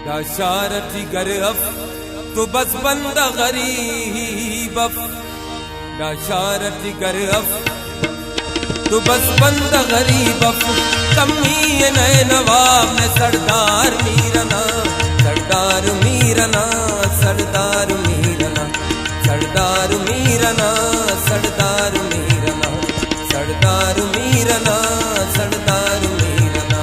शारती गरफ तो बस बंदा गरीब शारती गरफ तो बस बंदा गरीब कमी नए नवाब में सरदार मीरना सरदार मीरना सरदार मीरना सरदार मीरना सरदार मीरना सरदार मीरना सरदार मीरना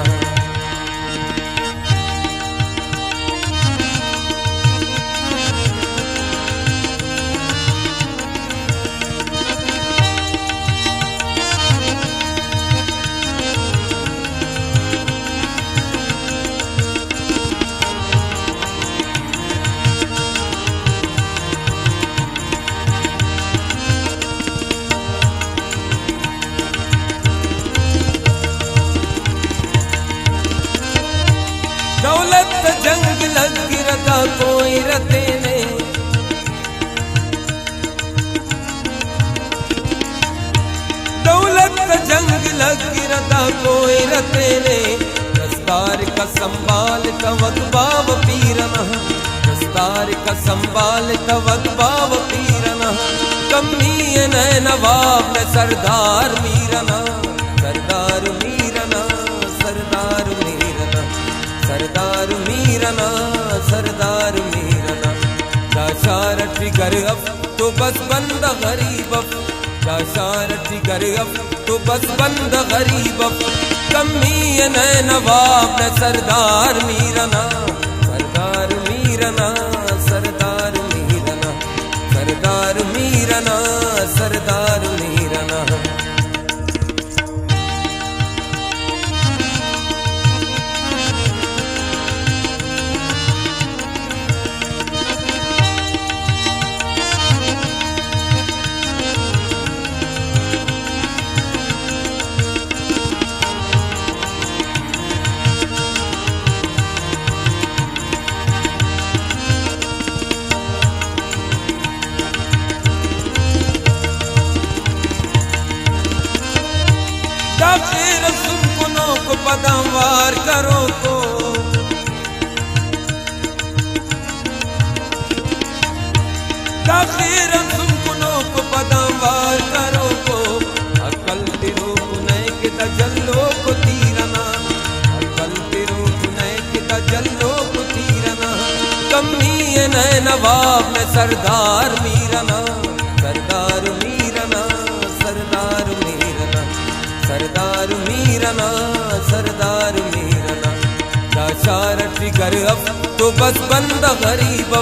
दौलत जंग लग रखा कोई रते ने दौलत जंग लग रखा कोई रते ने दस्तार का संभाल तवक बाब पीरना दस्तार का संभाल तवक बाब पीरना कमी नए नवाब में सरदार मीरना सरदार मीरना सरदार मीरना सरदार मीरना सरदार मीरना शारटी गरफ तो बस बंदा गरीब शारटी गरफ तो बस बंदा गरीब कमी नए नवाब में सरदार मीरना सरदार मीरना सरदार मीरना सरदार मीरना सरदार मीरना दाखिर सुनकुनों को पदमवार करो को दाखिर सुनकुनों को पदमवार करो को अकल तिरो कुने के तजल्लो को तीरना अकल तिरो कुने के तजल्लो को तीरना कमी नए नवाब में सरदार मीरना सरदार मीरना सरदार मीरना सरदार मीरना सरदार मीरना शारटी गरफ तो बस बंदा गरीब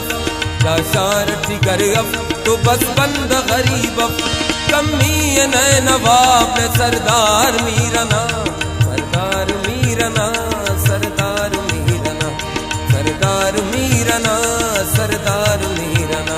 शारटी गरफ तो बस बंदा गरीब कमी नए नवाब में सरदार मीरना सरदार मीरना सरदार मीरना सरदार मीरना सरदार मीरना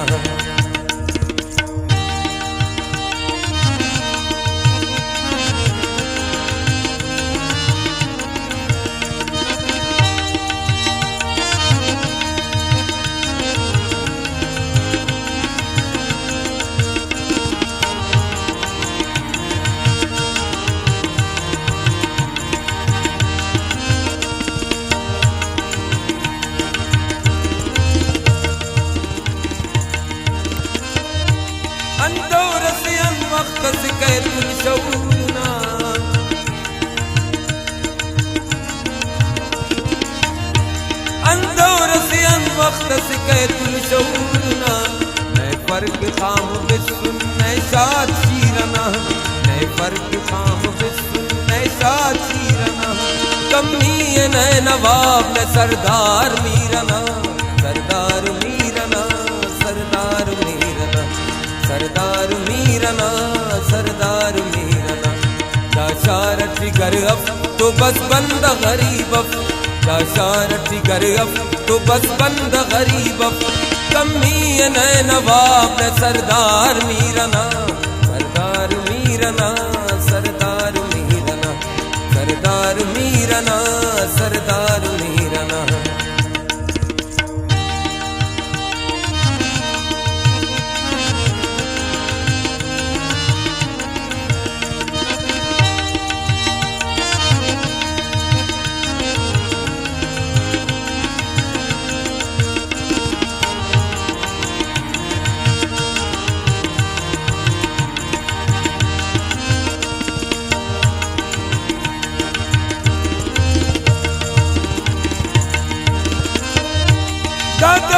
अंदौर से वक्त से कैतुल शऊना अंदौर से वक्त से कैतुल शऊना नए फर्क खाम बिस्सुन नए शाद शीरना नए फर्क खाम बिस्सुन नए शाद शीरना कमी नए नवाब में सरदार मीरना सरदार मीरना सरदार मीरना सरदार मीरना सरदार मीरना शारटी गरफ तो बस बंदा गरीब शारटी गरफ तो बस बंदा गरीब कमी नए नवाब में सरदार मीरना सरदार मीरना सरदार मीरना सरदार मीरना सरदार मीरना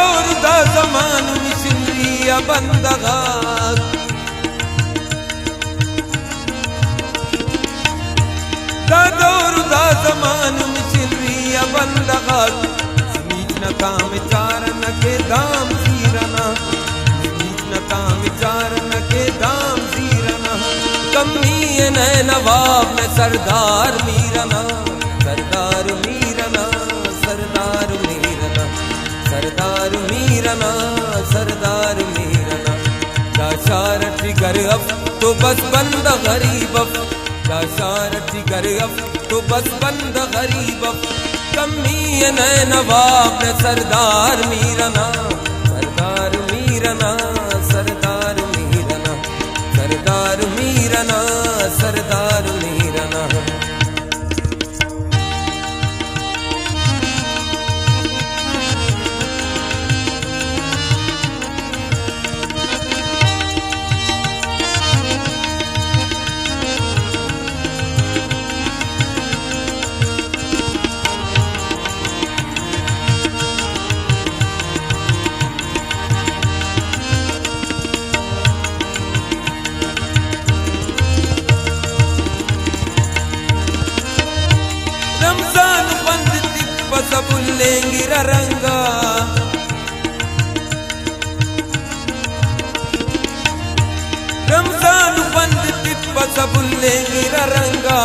दौर दा जमान मिसरिया बंदगा दा दौर दा जमान मिसरिया बंदगा स्मीच न काम चार न के दाम सीरना स्मीच न काम चार न के दाम सीरना कमी न नवाब में सरदार मीरना सरदार मीरना सरदार मीरना सरदार मीरना सरदार मीरना शार टिगर अब तो बस बंद गरीब अब शार टिगर अब तो बस बंद गरीब अब कमी न नवाब में सरदार मीरना सरदार मीरना सरदार मीरना सरदार मीरना सरदार मीरना रमजान बंद तिप्प सबुल्लेंगी रंगा रमजान बंद तिप्प सबुल्लेंगी रंगा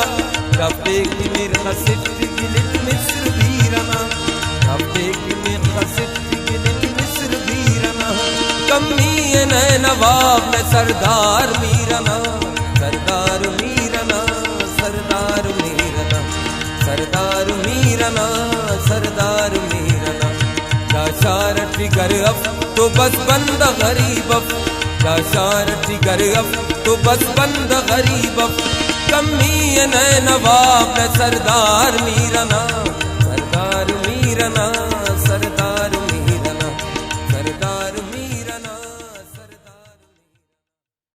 कपे की मेरा सिट गिलिट मिस्र भीरना कपे की मेरा सिट गिलिट मिस्र भीरना कमी न नवाब में सरदार मीरना सरदार मीरना सरदार मीरना सरदार मीरना सरदार मीरना शार टिगर अब तो बस बंद गरीब अब शार टिगर अब तो बस बंद गरीब अब कमी न नवाब में सरदार मीरना